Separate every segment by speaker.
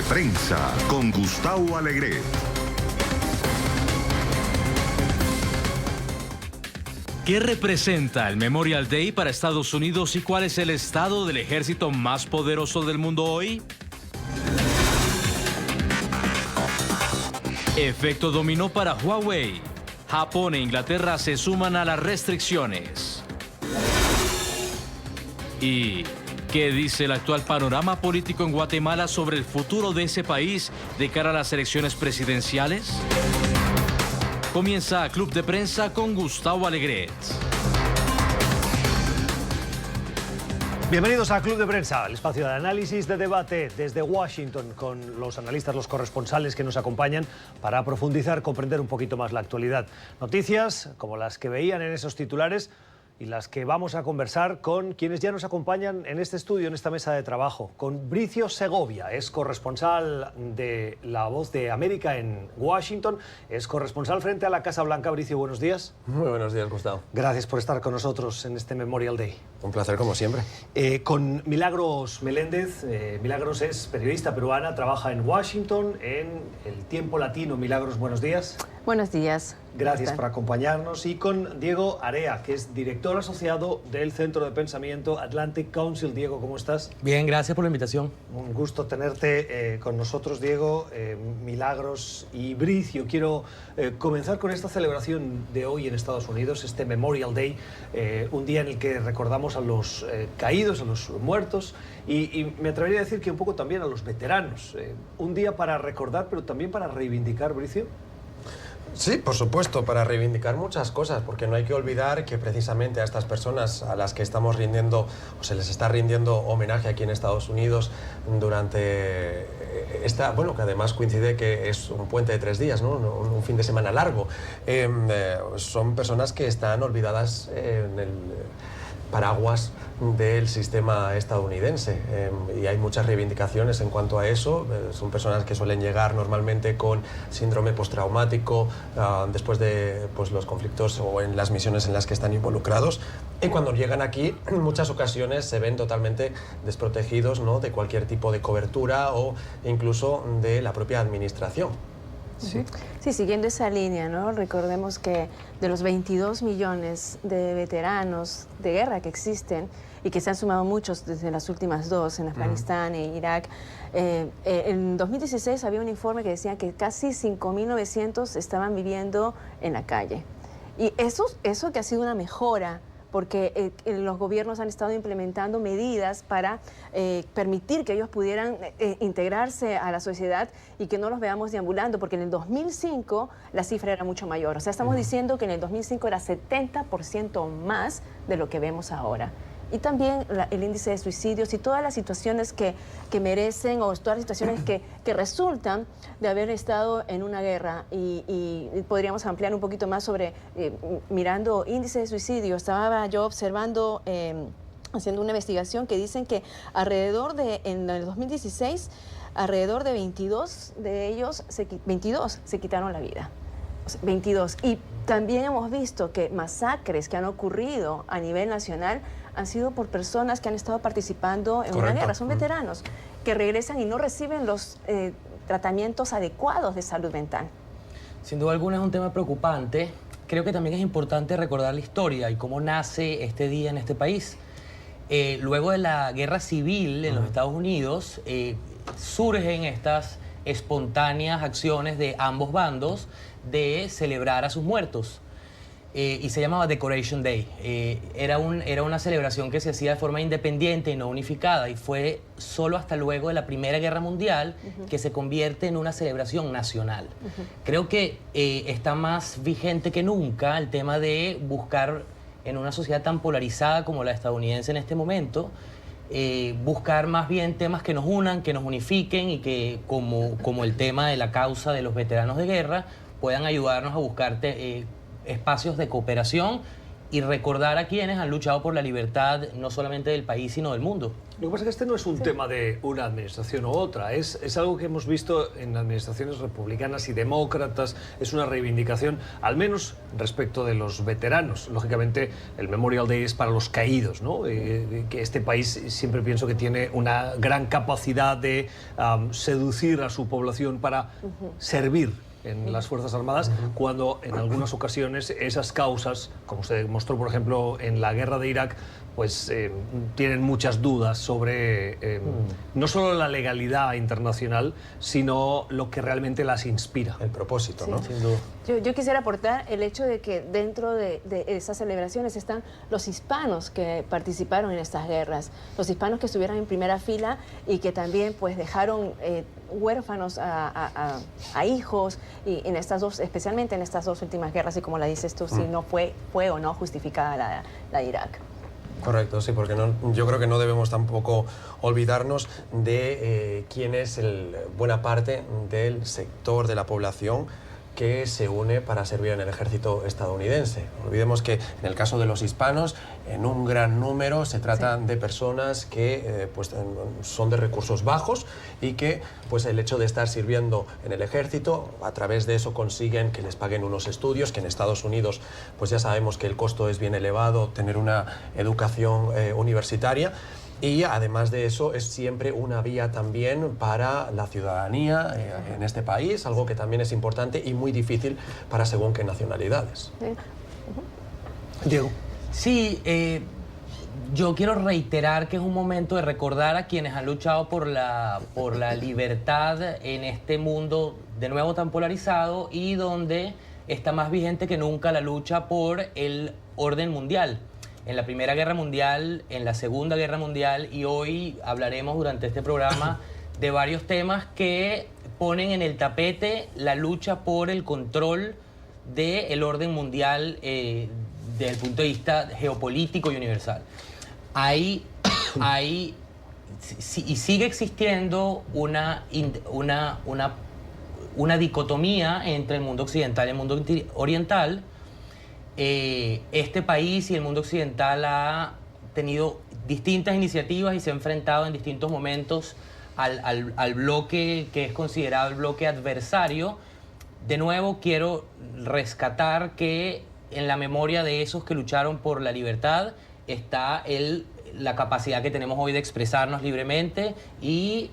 Speaker 1: Prensa con Gustavo Alegret.
Speaker 2: ¿Qué representa el Memorial Day para Estados Unidos y cuál es el estado del ejército más poderoso del mundo hoy? Efecto dominó para Huawei. Japón e Inglaterra se suman a las restricciones. ¿Y qué dice el actual panorama político en Guatemala sobre el futuro de ese país de cara a las elecciones presidenciales? Comienza Club de Prensa con Gustavo Alegret.
Speaker 3: Bienvenidos a Club de Prensa, el espacio de análisis, de debate desde Washington con los analistas, los corresponsales que nos acompañan para profundizar, comprender un poquito más la actualidad. Noticias como las que veían en esos titulares y las que vamos a conversar con quienes ya nos acompañan en este estudio, en esta mesa de trabajo. Con Bricio Segovia, es corresponsal de La Voz de América en Washington, es corresponsal frente a la Casa Blanca. Bricio, buenos días.
Speaker 4: Muy buenos días, Gustavo.
Speaker 3: Gracias por estar con nosotros en este Memorial Day.
Speaker 4: Un placer, como siempre.
Speaker 3: Con Milagros Meléndez. Milagros es periodista peruana, trabaja en Washington, en El Tiempo Latino. Milagros, buenos días.
Speaker 5: Buenos días.
Speaker 3: Gracias por acompañarnos. Y con Diego Area, que es director asociado del Centro de Pensamiento Atlantic Council. Diego, ¿cómo estás?
Speaker 6: Bien, gracias por la invitación.
Speaker 3: Un gusto tenerte con nosotros, Diego, Milagros y Bricio. Quiero comenzar con esta celebración de hoy en Estados Unidos, este Memorial Day, un día en el que recordamos a los caídos, a los muertos, y me atrevería a decir que un poco también a los veteranos. Un día para recordar, pero también para reivindicar, Bricio.
Speaker 4: Sí, por supuesto, para reivindicar muchas cosas, porque no hay que olvidar que precisamente a estas personas a las que estamos rindiendo, o se les está rindiendo homenaje aquí en Estados Unidos durante esta, bueno, que además coincide que es un puente de 3 días, ¿no? Un fin de semana largo, son personas que están olvidadas en el paraguas del sistema estadounidense, y hay muchas reivindicaciones en cuanto a eso. Son personas que suelen llegar normalmente con síndrome postraumático después de los conflictos o en las misiones en las que están involucrados, y cuando llegan aquí en muchas ocasiones se ven totalmente desprotegidos, ¿no?, de cualquier tipo de cobertura o incluso de la propia administración.
Speaker 5: Sí, siguiendo esa línea, ¿no? Recordemos que de los 22 millones de veteranos de guerra que existen y que se han sumado muchos desde las últimas 2 en Afganistán e Irak, en 2016 había un informe que decía que casi 5.900 estaban viviendo en la calle. Y eso que ha sido una mejora, porque los gobiernos han estado implementando medidas para permitir que ellos pudieran integrarse a la sociedad y que no los veamos deambulando, porque en el 2005 la cifra era mucho mayor. O sea, estamos diciendo que en el 2005 era 70% más de lo que vemos ahora. Y también el índice de suicidios y todas las situaciones que merecen, o todas las situaciones que resultan de haber estado en una guerra. Y podríamos ampliar un poquito más sobre, mirando índice de suicidio. Estaba yo observando, haciendo una investigación que dicen que en el 2016, alrededor de 22 de ellos, 22 se quitaron la vida. 22. Y también hemos visto que masacres que han ocurrido a nivel nacional han sido por personas que han estado participando en una guerra. Son veteranos que regresan y no reciben los tratamientos adecuados de salud mental.
Speaker 6: Sin duda alguna es un tema preocupante. Creo que también es importante recordar la historia y cómo nace este día en este país. Luego de la guerra civil en los Estados Unidos, surgen estas espontáneas acciones de ambos bandos de celebrar a sus muertos. Y se llamaba Decoration Day. Era una celebración que se hacía de forma independiente y no unificada, y fue solo hasta luego de la Primera Guerra Mundial que se convierte en una celebración nacional. Creo que está más vigente que nunca el tema de buscar, en una sociedad tan polarizada como la estadounidense en este momento, buscar más bien temas que nos unan, que nos unifiquen, y que, como el tema de la causa de los veteranos de guerra, puedan ayudarnos a buscar espacios de cooperación y recordar a quienes han luchado por la libertad no solamente del país, sino del mundo.
Speaker 3: Lo que pasa es que este no es un tema de una administración u otra, es algo que hemos visto en administraciones republicanas y demócratas, es una reivindicación, al menos respecto de los veteranos. Lógicamente, el Memorial Day es para los caídos, ¿no? Que este país siempre pienso que tiene una gran capacidad de seducir a su población para servir en las Fuerzas Armadas, cuando en algunas ocasiones esas causas, como se demostró por ejemplo en la guerra de Irak, pues tienen muchas dudas sobre no solo la legalidad internacional, sino lo que realmente las inspira.
Speaker 4: El propósito, ¿no?
Speaker 6: Sin duda.
Speaker 5: Yo quisiera aportar el hecho de que dentro de esas celebraciones están los hispanos que participaron en estas guerras, los hispanos que estuvieron en primera fila y que también pues dejaron huérfanos a hijos, y en estas dos, especialmente en estas dos últimas guerras, y como la dices tú, si no fue o no justificada la de Irak.
Speaker 4: Correcto, sí, porque yo creo que no debemos tampoco olvidarnos de quién es buena parte del sector de la población que se une para servir en el ejército estadounidense. No olvidemos que en el caso de los hispanos, en un gran número se trata de personas que pues, son de recursos bajos y que pues, el hecho de estar sirviendo en el ejército, a través de eso consiguen que les paguen unos estudios, que en Estados Unidos pues ya sabemos que el costo es bien elevado, tener una educación universitaria. Y además de eso es siempre una vía también para la ciudadanía en este país, algo que también es importante y muy difícil para según qué nacionalidades.
Speaker 3: Diego.
Speaker 6: Sí, yo quiero reiterar que es un momento de recordar a quienes han luchado por la libertad en este mundo de nuevo tan polarizado y donde está más vigente que nunca la lucha por el orden mundial. En la Primera Guerra Mundial, en la Segunda Guerra Mundial, y hoy hablaremos durante este programa de varios temas que ponen en el tapete la lucha por el control del orden mundial desde el punto de vista geopolítico y universal. Y sigue existiendo una dicotomía entre el mundo occidental y el mundo oriental. Este país y el mundo occidental ha tenido distintas iniciativas y se ha enfrentado en distintos momentos al bloque que es considerado el bloque adversario. De nuevo, quiero rescatar que en la memoria de esos que lucharon por la libertad está la capacidad que tenemos hoy de expresarnos libremente y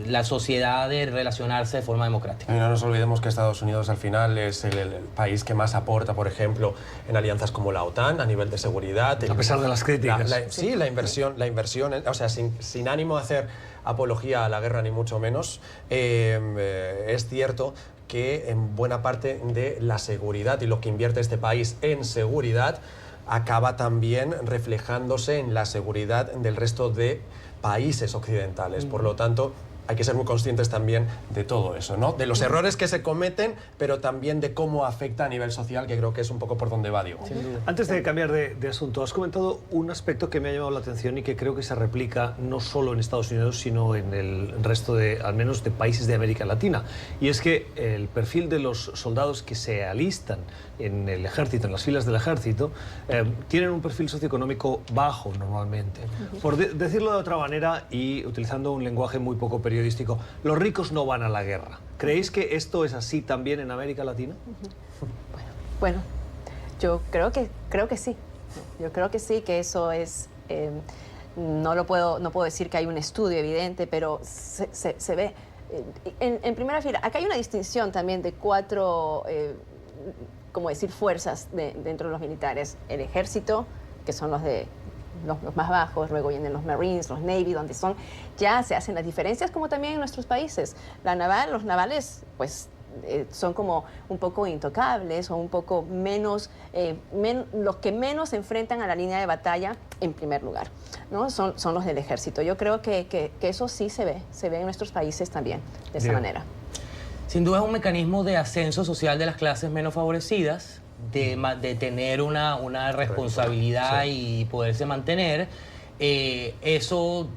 Speaker 6: la sociedad de relacionarse de forma democrática.
Speaker 4: Y no nos olvidemos que Estados Unidos al final es el país que más aporta, por ejemplo, en alianzas como la OTAN a nivel de seguridad.
Speaker 3: A pesar de las críticas.
Speaker 4: La inversión, o sea, sin ánimo de hacer apología a la guerra ni mucho menos, es cierto que en buena parte de la seguridad y lo que invierte este país en seguridad acaba también reflejándose en la seguridad del resto de países occidentales. Por lo tanto, hay que ser muy conscientes también de todo eso, ¿no? De los errores que se cometen, pero también de cómo afecta a nivel social, que creo que es un poco por donde va Diego.
Speaker 3: Antes de cambiar de asunto, has comentado un aspecto que me ha llamado la atención y que creo que se replica no solo en Estados Unidos, sino en el resto al menos de países de América Latina. Y es que el perfil de los soldados que se alistan en el ejército, en las filas del ejército, tienen un perfil socioeconómico bajo normalmente. Por decirlo de otra manera y utilizando un lenguaje muy poco periodístico, los ricos no van a la guerra. ¿Creéis que esto es así también en América Latina?
Speaker 5: Bueno, yo creo que sí. Yo creo que sí, que eso es... no puedo decir que hay un estudio evidente, pero se ve. En primera fila, acá hay una distinción también de cuatro, como decir, fuerzas dentro de los militares. El ejército, que son los más bajos, luego vienen los Marines, los Navy, donde ya se hacen las diferencias, como también en nuestros países. Los navales, pues, son como un poco intocables o un poco menos, los que menos se enfrentan a la línea de batalla en primer lugar, ¿no? Son los del ejército. Yo creo que eso sí se ve en nuestros países también, de esa manera.
Speaker 6: Sin duda es un mecanismo de ascenso social de las clases menos favorecidas, de tener una responsabilidad y poderse mantener. Eso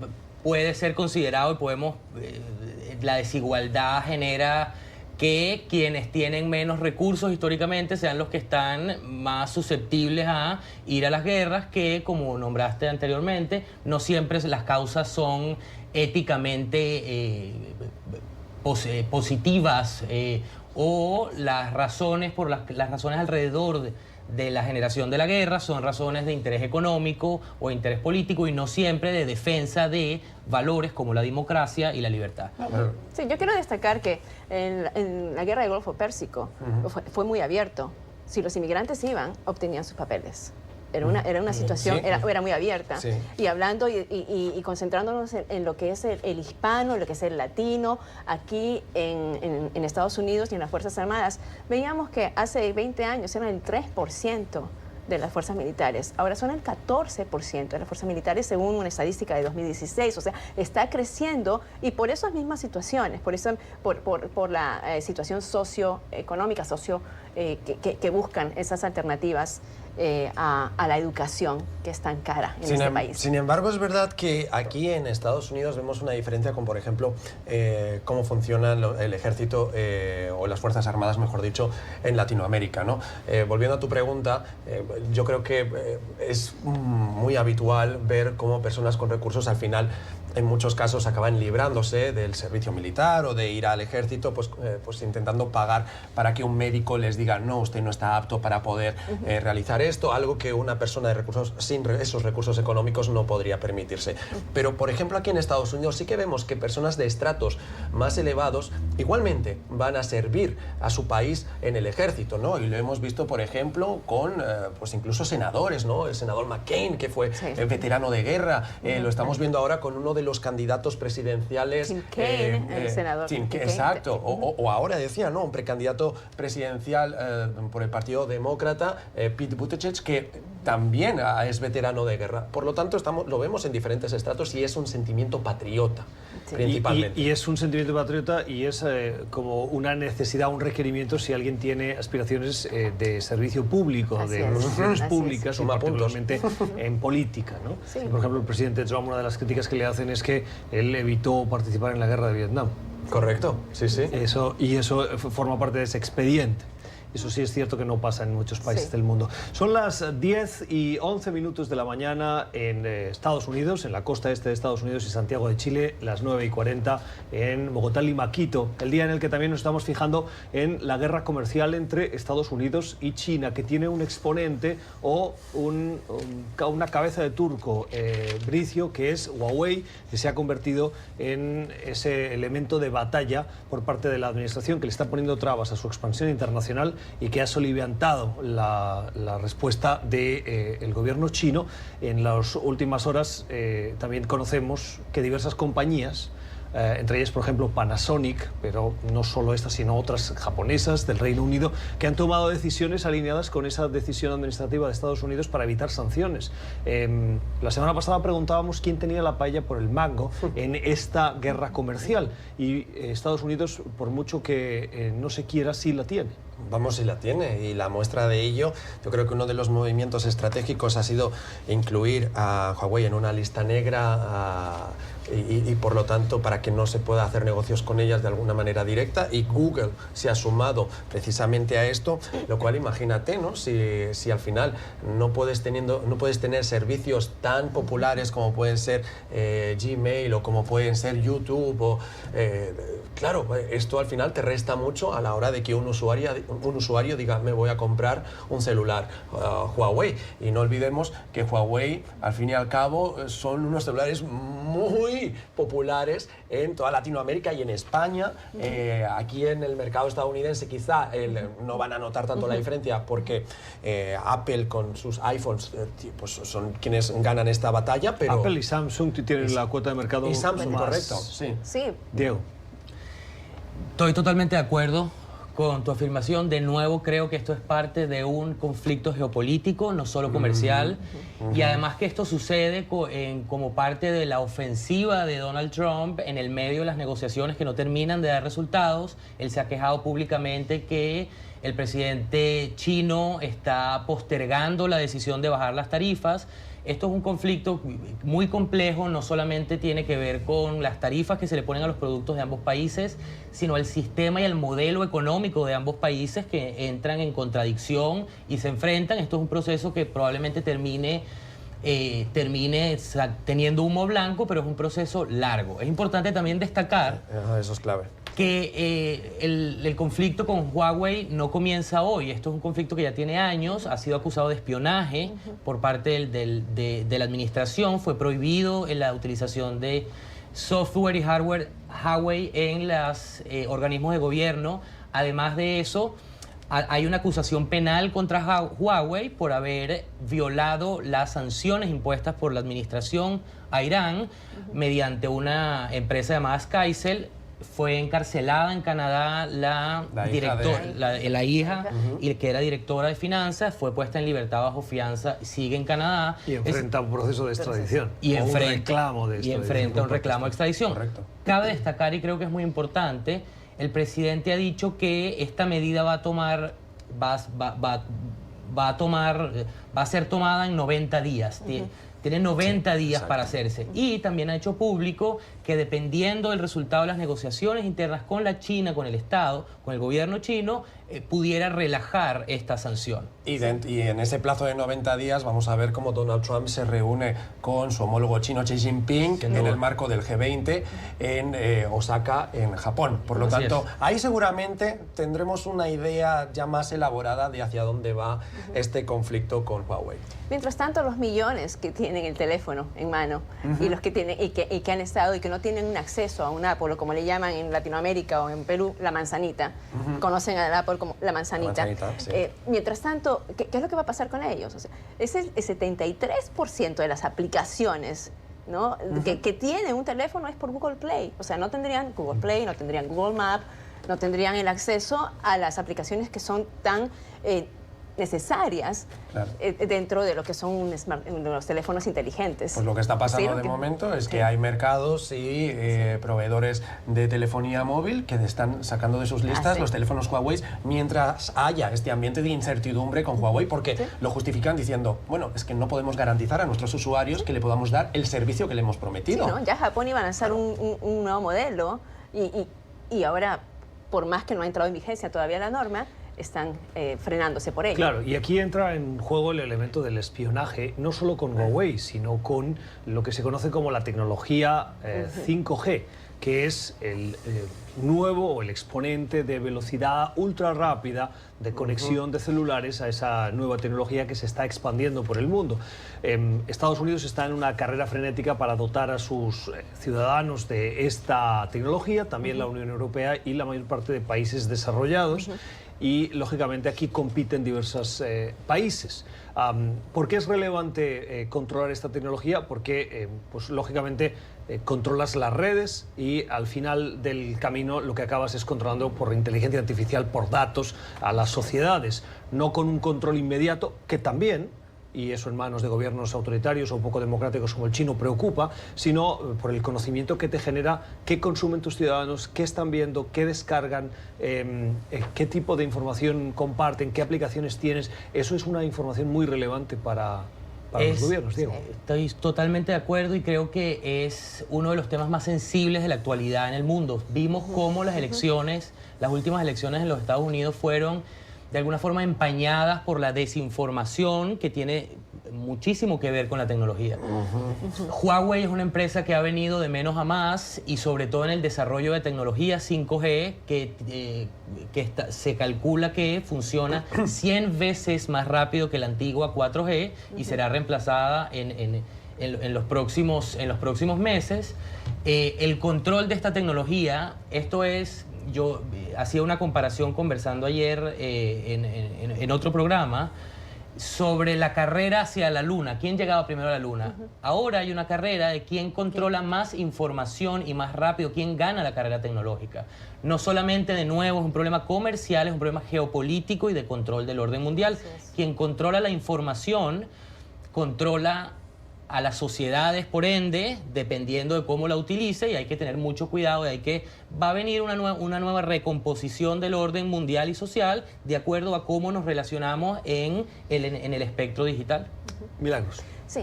Speaker 6: puede ser considerado y la desigualdad genera que quienes tienen menos recursos históricamente sean los que están más susceptibles a ir a las guerras, que, como nombraste anteriormente, no siempre las causas son éticamente positivas, o las razones las razones alrededor de la generación de la guerra son razones de interés económico o interés político, y no siempre de defensa de valores como la democracia y la libertad.
Speaker 5: Sí, yo quiero destacar que en la guerra del Golfo Pérsico fue muy abierto. Si los inmigrantes iban, obtenían sus papeles. Era una situación,
Speaker 4: Sí.
Speaker 5: era muy abierta.
Speaker 4: Sí.
Speaker 5: Y hablando y concentrándonos en lo que es el hispano, lo que es el latino, aquí en Estados Unidos y en las Fuerzas Armadas, veíamos que hace 20 años eran el 3% de las fuerzas militares. Ahora son el 14% de las fuerzas militares, según una estadística de 2016. O sea, está creciendo, y por esas mismas situaciones, por la situación socioeconómica, que buscan esas alternativas a la educación, que es tan cara en este país.
Speaker 4: Sin embargo, es verdad que aquí en Estados Unidos vemos una diferencia con, por ejemplo, cómo funciona el ejército o las Fuerzas Armadas, mejor dicho, en Latinoamérica, ¿no? Volviendo a tu pregunta, yo creo que es muy habitual ver cómo personas con recursos al final, en muchos casos, acaban librándose del servicio militar o de ir al ejército, pues intentando pagar para que un médico les diga: no, usted no está apto para poder realizar esto, algo que una persona de recursos, sin esos recursos económicos, no podría permitirse. Pero, por ejemplo, aquí en Estados Unidos sí que vemos que personas de estratos más elevados igualmente van a servir a su país en el ejército, ¿no? Y lo hemos visto, por ejemplo, con pues incluso senadores, ¿no? El senador McCain, que fue veterano de guerra. Lo estamos viendo ahora con uno de los candidatos presidenciales,
Speaker 5: Tim Kaine, el senador
Speaker 4: Tim
Speaker 5: Tim
Speaker 4: Kaine,
Speaker 5: Kaine.
Speaker 4: exacto, o ahora decía, ¿no?, un precandidato presidencial por el Partido Demócrata, Pete Buttigieg, que también es veterano de guerra. Por lo tanto, lo vemos en diferentes estratos, y es un sentimiento patriota, principalmente.
Speaker 3: Y es un sentimiento patriota, y es como una necesidad, un requerimiento si alguien tiene aspiraciones de servicio público,
Speaker 5: Así
Speaker 3: de
Speaker 5: es.
Speaker 3: funciones
Speaker 5: Así
Speaker 3: públicas,
Speaker 5: es.
Speaker 3: y
Speaker 4: Suma puntos.
Speaker 3: particularmente en política, ¿no?
Speaker 5: Sí.
Speaker 3: Por ejemplo, el presidente Trump, una de las críticas que le hacen es que él evitó participar en la guerra de Vietnam.
Speaker 4: Correcto, sí, sí.
Speaker 3: Eso forma parte de ese expediente. Eso sí es cierto que no pasa en muchos países del mundo. Son las 10:11 de la mañana en Estados Unidos, en la costa este de Estados Unidos y Santiago de Chile, las 9:40 en Bogotá, Lima, Quito, el día en el que también nos estamos fijando en la guerra comercial entre Estados Unidos y China, que tiene un exponente o una cabeza de turco bricio, que es Huawei, que se ha convertido en ese elemento de batalla por parte de la administración, que le está poniendo trabas a su expansión internacional, y que ha soliviantado la respuesta del gobierno chino. En las últimas horas también conocemos que diversas compañías, entre ellas, por ejemplo, Panasonic, pero no solo estas, sino otras japonesas del Reino Unido, que han tomado decisiones alineadas con esa decisión administrativa de Estados Unidos para evitar sanciones. La semana pasada preguntábamos quién tenía la paella por el mango en esta guerra comercial, y Estados Unidos, por mucho que no se quiera, sí la tiene.
Speaker 4: Vamos, si la tiene, y la muestra de ello, yo creo que uno de los movimientos estratégicos ha sido incluir a Huawei en una lista negra, y por lo tanto, para que no se pueda hacer negocios con ellas de alguna manera directa, y Google se ha sumado precisamente a esto, lo cual, imagínate, ¿no?, si al final no puedes tener servicios tan populares como pueden ser Gmail o como pueden ser YouTube, claro, esto al final te resta mucho a la hora de que un usuario diga: me voy a comprar un celular Huawei. Y no olvidemos que Huawei, al fin y al cabo, son unos celulares muy populares en toda Latinoamérica y en España. Aquí en el mercado estadounidense quizá no van a notar tanto la diferencia, porque Apple con sus iPhones pues son quienes ganan esta batalla, pero...
Speaker 3: Apple y Samsung tienen la cuota de mercado.
Speaker 4: Y Samsung,
Speaker 3: más.
Speaker 4: correcto, sí.
Speaker 5: Sí.
Speaker 3: Diego.
Speaker 6: Estoy totalmente de acuerdo con tu afirmación. De nuevo, creo que esto es parte de un conflicto geopolítico, no solo comercial, y además que esto sucede como parte de la ofensiva de Donald Trump en el medio de las negociaciones que no terminan de dar resultados. Él se ha quejado públicamente que el presidente chino está postergando la decisión de bajar las tarifas, esto es un conflicto muy complejo, no solamente tiene que ver con las tarifas que se le ponen a los productos de ambos países, sino el sistema y el modelo económico de ambos países que entran en contradicción y se enfrentan. Esto es un proceso que probablemente termine teniendo humo blanco, pero es un proceso largo. Es importante también destacar
Speaker 4: Eso es clave.
Speaker 6: que el conflicto con Huawei no comienza hoy. Esto es un conflicto que ya tiene años, ha sido acusado de espionaje por parte de la administración, fue prohibido la utilización de software y hardware Huawei en los organismos de gobierno. Además de eso, hay una acusación penal contra Huawei por haber violado las sanciones impuestas por la administración a Irán mediante una empresa llamada Skycell. Fue encarcelada en Canadá la hija y que era directora de finanzas, fue puesta en libertad bajo fianza, sigue en Canadá.
Speaker 3: Y enfrenta un proceso de extradición.
Speaker 6: Y enfrenta
Speaker 3: un reclamo de extradición.
Speaker 6: Y enfrenta un reclamo de extradición.
Speaker 4: Correcto.
Speaker 6: Cabe destacar, y creo que es muy importante, el presidente ha dicho que esta medida va a ser tomada en 90 días. Tiene 90 días para hacerse. Y también ha hecho público que dependiendo del resultado de las negociaciones internas con la China, con el Estado, con el gobierno chino, pudiera relajar esta sanción.
Speaker 4: Y en ese plazo de 90 días vamos a ver cómo Donald Trump se reúne con su homólogo chino Xi Jinping en el marco del G20 en Osaka, en Japón. Por lo tanto, ahí seguramente tendremos una idea ya más elaborada de hacia dónde va este conflicto con Huawei.
Speaker 5: Mientras tanto, los millones que tienen el teléfono en mano y los que tienen y que han estado y que no tienen un acceso a un Apple, o como le llaman en Latinoamérica o en Perú, la manzanita. Conocen al Apple como la manzanita.
Speaker 4: Sí.
Speaker 5: Mientras tanto, ¿qué es lo que va a pasar con ellos? O sea, es el 73% de las aplicaciones, ¿no? que tienen un teléfono es por Google Play. O sea, no tendrían Google Play, no tendrían Google Maps, no tendrían el acceso a las aplicaciones que son tan necesarias dentro de lo que son los teléfonos inteligentes.
Speaker 4: Pues lo que está pasando de momento es que hay mercados y proveedores de telefonía móvil que están sacando de sus listas los teléfonos Huawei mientras haya este ambiente de incertidumbre con Huawei, porque lo justifican diciendo, bueno, es que no podemos garantizar a nuestros usuarios que le podamos dar el servicio que le hemos prometido.
Speaker 5: Sí, ¿no? Ya Japón iba a lanzar un nuevo modelo y ahora, por más que no ha entrado en vigencia todavía la norma, están frenándose por ello.
Speaker 3: Claro, y aquí entra en juego el elemento del espionaje, no solo con Huawei, sino con lo que se conoce como la tecnología 5G, que es el nuevo o el exponente de velocidad ultra rápida de conexión de celulares a esa nueva tecnología que se está expandiendo por el mundo. Estados Unidos está en una carrera frenética para dotar a sus ciudadanos de esta tecnología, también la Unión Europea y la mayor parte de países desarrollados. Y, lógicamente, aquí compiten diversos países. ¿Por qué es relevante controlar esta tecnología? Porque, pues, lógicamente, controlas las redes y, al final del camino, lo que acabas es controlando por inteligencia artificial, por datos, a las sociedades. No con un control inmediato, que también, y eso en manos de gobiernos autoritarios o poco democráticos como el chino preocupa, sino por el conocimiento que te genera qué consumen tus ciudadanos, qué están viendo, qué descargan, qué tipo de información comparten, qué aplicaciones tienes. Eso es una información muy relevante para los gobiernos, Diego.
Speaker 6: Estoy totalmente de acuerdo y creo que es uno de los temas más sensibles de la actualidad en el mundo. Vimos cómo las elecciones, las últimas elecciones en los Estados Unidos fueron de alguna forma empañadas por la desinformación que tiene muchísimo que ver con la tecnología. Huawei es una empresa que ha venido de menos a más y sobre todo en el desarrollo de tecnología 5G que se calcula que funciona 100 veces más rápido que la antigua 4G y será reemplazada en los próximos meses. El control de esta tecnología, yo hacía una comparación conversando ayer en otro programa sobre la carrera hacia la Luna. ¿Quién llegaba primero a la Luna? Ahora hay una carrera de quién controla más información y más rápido, quién gana la carrera tecnológica. No solamente, de nuevo, es un problema comercial, es un problema geopolítico y de control del orden mundial. Quien controla la información controla a las sociedades, por ende, dependiendo de cómo la utilice, y hay que tener mucho cuidado, va a venir una nueva recomposición del orden mundial y social de acuerdo a cómo nos relacionamos en el espectro digital.
Speaker 3: Milagros.
Speaker 5: Sí.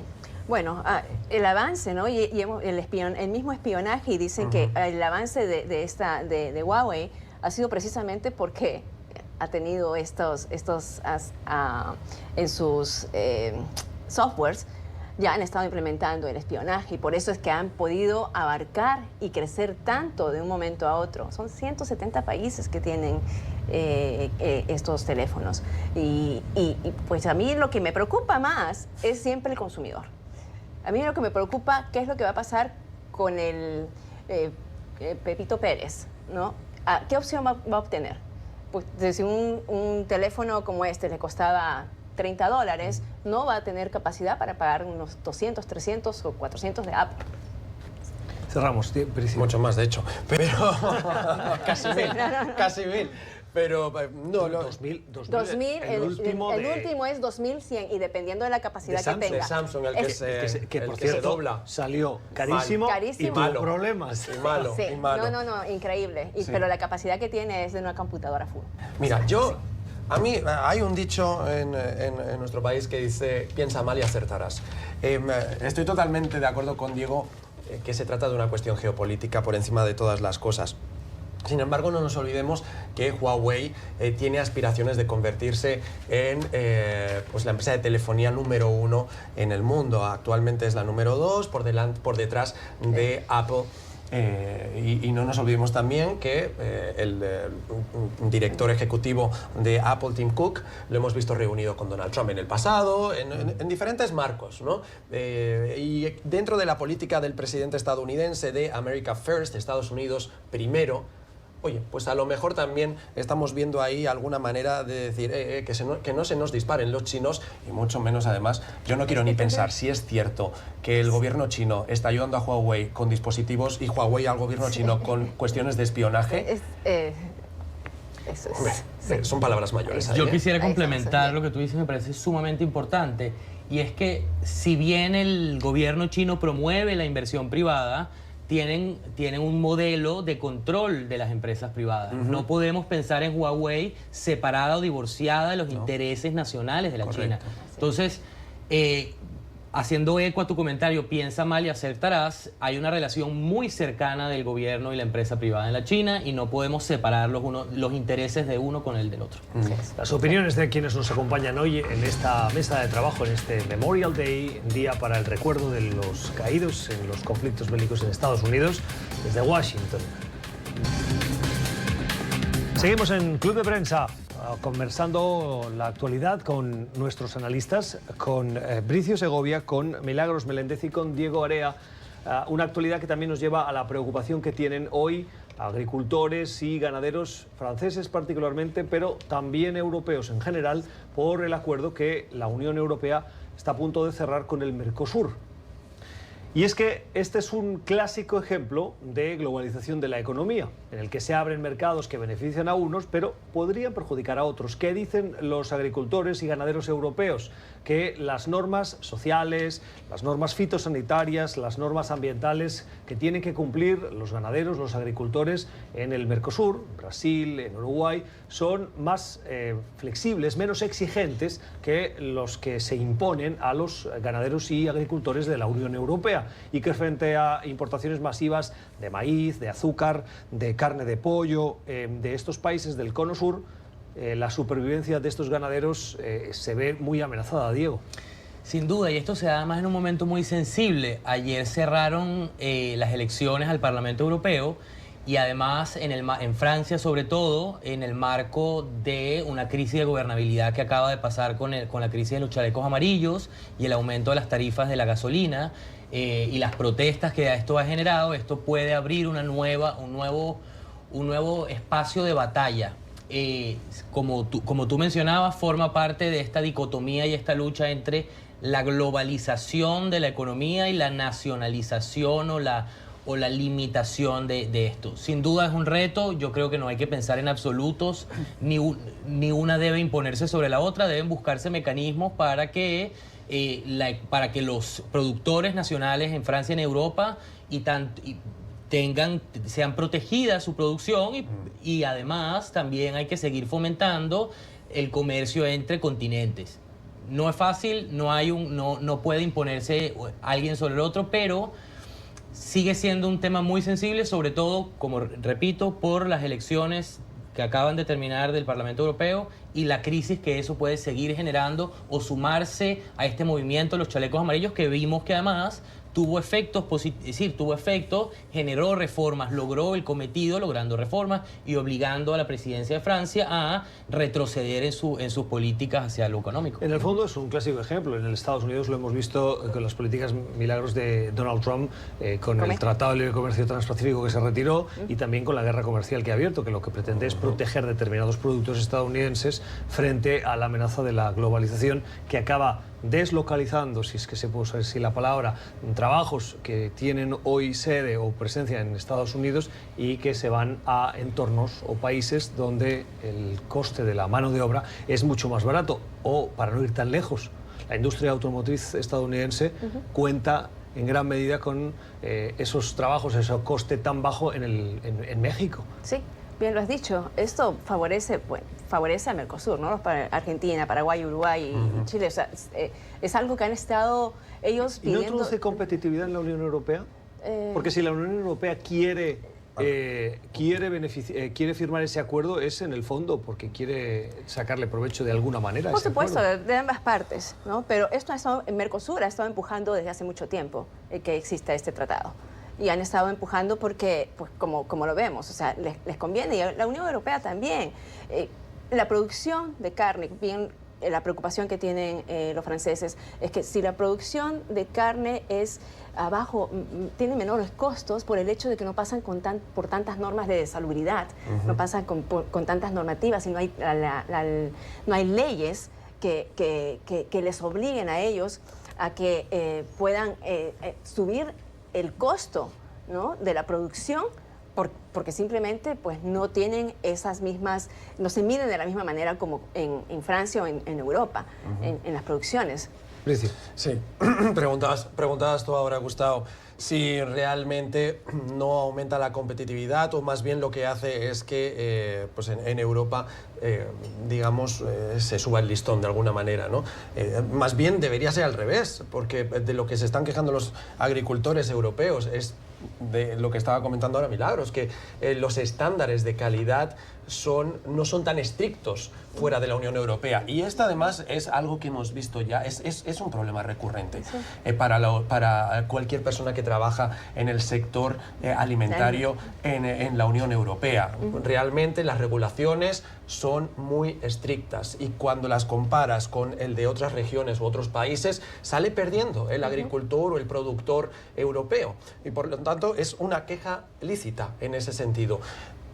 Speaker 5: Bueno, el avance, ¿no? El mismo espionaje, y dicen que el avance de Huawei ha sido precisamente porque ha tenido en sus softwares, ya han estado implementando el espionaje, y por eso es que han podido abarcar y crecer tanto de un momento a otro. Son 170 países que tienen estos teléfonos. Y pues a mí lo que me preocupa más es siempre el consumidor. A mí lo que me preocupa, ¿qué es lo que va a pasar con el Pepito Pérez, ¿no? ¿Qué opción va a obtener? Pues si un teléfono como este le costaba $30, no va a tener capacidad para pagar unos 200, 300 o 400 de Apple.
Speaker 3: Cerramos.
Speaker 4: Mucho más, de hecho. Pero casi
Speaker 5: Sí,
Speaker 4: 1000,
Speaker 5: no.
Speaker 4: casi 1000. Pero no,
Speaker 3: 2000,
Speaker 5: 2000, el
Speaker 3: último
Speaker 5: último es 2100, y dependiendo de la capacidad que tenga.
Speaker 4: de Samsung, el que
Speaker 3: por
Speaker 4: se
Speaker 3: cierto,
Speaker 4: dobla.
Speaker 3: salió carísimo,
Speaker 5: Carísimo.
Speaker 3: y tuvo
Speaker 4: Malo.
Speaker 3: problemas.
Speaker 4: Y malo,
Speaker 5: Sí,
Speaker 4: y malo.
Speaker 5: no, increíble.
Speaker 4: Sí.
Speaker 5: Pero la capacidad que tiene es de una computadora full.
Speaker 4: Mira, a mí hay un dicho en nuestro país que dice, piensa mal y acertarás. Estoy totalmente de acuerdo con Diego que se trata de una cuestión geopolítica por encima de todas las cosas. Sin embargo, no nos olvidemos que Huawei tiene aspiraciones de convertirse en pues la empresa de telefonía número 1 en el mundo. Actualmente es la número 2, por detrás de Apple. Y no nos olvidemos también que el director ejecutivo de Apple, Tim Cook, lo hemos visto reunido con Donald Trump en el pasado, en diferentes marcos, ¿no? Y dentro de la política del presidente estadounidense de America First, Estados Unidos primero, oye, pues a lo mejor también estamos viendo ahí alguna manera de decir que no se nos disparen los chinos, y mucho menos, además, yo no quiero ni pensar si es cierto que el gobierno chino está ayudando a Huawei con dispositivos y Huawei al gobierno chino con cuestiones de espionaje.
Speaker 5: Eso es.
Speaker 4: Hombre, son palabras mayores.
Speaker 6: Yo
Speaker 4: ahí,
Speaker 6: quisiera
Speaker 5: Ahí estamos,
Speaker 6: complementar
Speaker 5: bien.
Speaker 6: lo que tú dices, me parece sumamente importante, y es que si bien el gobierno chino promueve la inversión privada, tienen un modelo de control de las empresas privadas. No podemos pensar en Huawei separada o divorciada de los intereses nacionales de la China. Entonces, haciendo eco a tu comentario, piensa mal y acertarás, hay una relación muy cercana del gobierno y la empresa privada en la China, y no podemos separar los intereses de uno con el del otro.
Speaker 3: Las opiniones de quienes nos acompañan hoy en esta mesa de trabajo, en este Memorial Day, día para el recuerdo de los caídos en los conflictos bélicos en Estados Unidos, desde Washington. Seguimos en Club de Prensa, conversando la actualidad con nuestros analistas, con Bricio Segovia, con Milagros Meléndez y con Diego Area. Una actualidad que también nos lleva a la preocupación que tienen hoy agricultores y ganaderos franceses particularmente, pero también europeos en general, por el acuerdo que la Unión Europea está a punto de cerrar con el Mercosur. Y es que este es un clásico ejemplo de globalización de la economía, en el que se abren mercados que benefician a unos, pero podrían perjudicar a otros. ¿Qué dicen los agricultores y ganaderos europeos? Que las normas sociales, las normas fitosanitarias, las normas ambientales que tienen que cumplir los ganaderos, los agricultores en el Mercosur, Brasil, en Uruguay, son más flexibles, menos exigentes que los que se imponen a los ganaderos y agricultores de la Unión Europea, y que frente a importaciones masivas de maíz, de azúcar, de carne de pollo, de estos países del Cono Sur, la supervivencia de estos ganaderos se ve muy amenazada, Diego.
Speaker 6: Sin duda, y esto se da además en un momento muy sensible. Ayer cerraron las elecciones al Parlamento Europeo, y además en Francia, sobre todo, en el marco de una crisis de gobernabilidad que acaba de pasar con la crisis de los chalecos amarillos y el aumento de las tarifas de la gasolina, y las protestas que esto ha generado. Esto puede abrir un nuevo espacio de batalla. Como tú mencionabas, forma parte de esta dicotomía y esta lucha entre la globalización de la economía y la nacionalización o la limitación de esto. Sin duda es un reto. Yo creo que no hay que pensar en absolutos, ni una debe imponerse sobre la otra. Deben buscarse mecanismos para que los productores nacionales en Francia y en Europa sean protegidas su producción, y además también hay que seguir fomentando el comercio entre continentes. no es fácil, no puede imponerse alguien sobre el otro, pero sigue siendo un tema muy sensible, sobre todo, como repito, por las elecciones que acaban de terminar del Parlamento Europeo y la crisis que eso puede seguir generando o sumarse a este movimiento de los chalecos amarillos que vimos que además tuvo efectos positivos, es decir, generó reformas, logró el cometido logrando reformas y obligando a la presidencia de Francia a retroceder en sus políticas hacia lo económico.
Speaker 3: En el fondo es un clásico ejemplo. En Estados Unidos lo hemos visto con las políticas milagros de Donald Trump, con el Tratado de Libre Comercio Transpacífico que se retiró y también con la guerra comercial que ha abierto, que lo que pretende es proteger determinados productos estadounidenses frente a la amenaza de la globalización que acaba deslocalizando, si es que se puede usar así la palabra, trabajos que tienen hoy sede o presencia en Estados Unidos y que se van a entornos o países donde el coste de la mano de obra es mucho más barato. O, para no ir tan lejos, la industria automotriz estadounidense cuenta en gran medida con esos trabajos, ese coste tan bajo en México.
Speaker 5: Sí. Bien lo has dicho, esto favorece a Mercosur, ¿no? Para Argentina, Paraguay, Uruguay y Chile. O sea, es algo que han estado ellos pidiendo.
Speaker 3: ¿Y no introduce competitividad en la Unión Europea? Porque si la Unión Europea quiere firmar ese acuerdo, es en el fondo porque quiere sacarle provecho de alguna manera.
Speaker 5: Por supuesto, de ambas partes, ¿no? Pero esto Mercosur ha estado empujando desde hace mucho tiempo que exista este tratado. Y han estado empujando porque, pues, como lo vemos, o sea, les conviene. Y la Unión Europea también. La producción de carne, bien, la preocupación que tienen los franceses es que si la producción de carne es abajo, tiene menores costos por el hecho de que no pasan por tantas normas de salubridad, no pasan con tantas normativas y no hay leyes que les obliguen a ellos a que puedan subir el costo, ¿no?, de la producción, porque simplemente pues no tienen esas mismas, no se miden de la misma manera como en Francia o en Europa, en las producciones.
Speaker 4: Sí, preguntabas tú ahora, Gustavo, si realmente no aumenta la competitividad o más bien lo que hace es que pues en Europa, digamos, se suba el listón de alguna manera, ¿no? Más bien debería ser al revés, porque de lo que se están quejando los agricultores europeos es de lo que estaba comentando ahora Milagros, que los estándares de calidad no son tan estrictos fuera de la Unión Europea. Y esto además es algo que hemos visto ya, es un problema recurrente para cualquier persona que trabaja en el sector alimentario en la Unión Europea. Realmente las regulaciones son muy estrictas y cuando las comparas con el de otras regiones u otros países, sale perdiendo el agricultor o el productor europeo. Y por lo tanto es una queja lícita en ese sentido.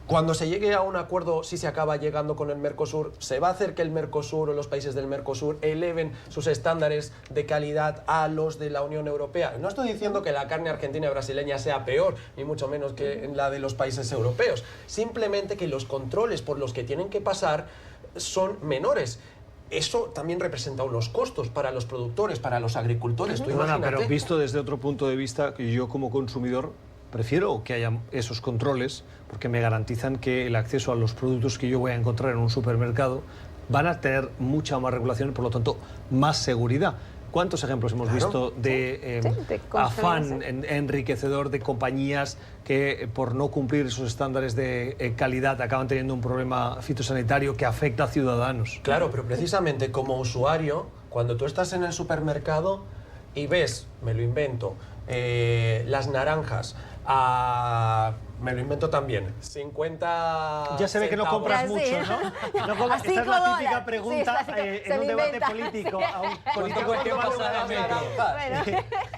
Speaker 4: Cuando se llegue a un acuerdo, si se acaba llegando con el Mercosur, ¿se va a hacer que el Mercosur o los países del Mercosur eleven sus estándares de calidad a los de la Unión Europea? No estoy diciendo que la carne argentina y brasileña sea peor, ni mucho menos que la de los países europeos. Simplemente que los controles por los que tienen que pasar son menores. Eso también representa unos costos para los productores, para los agricultores.
Speaker 3: Pero visto desde otro punto de vista, yo como consumidor prefiero que haya esos controles porque me garantizan que el acceso a los productos que yo voy a encontrar en un supermercado van a tener mucha más regulación y por lo tanto más seguridad. ¿Cuántos ejemplos hemos visto de afán enriquecedor de compañías que por no cumplir esos estándares de calidad acaban teniendo un problema fitosanitario que afecta a ciudadanos?
Speaker 4: Claro, pero precisamente como usuario, cuando tú estás en el supermercado y ves, me lo invento, las naranjas me lo invento también, 50
Speaker 3: Ya se ve que no compras mucho, ¿no? Esta es la típica pregunta en un debate político.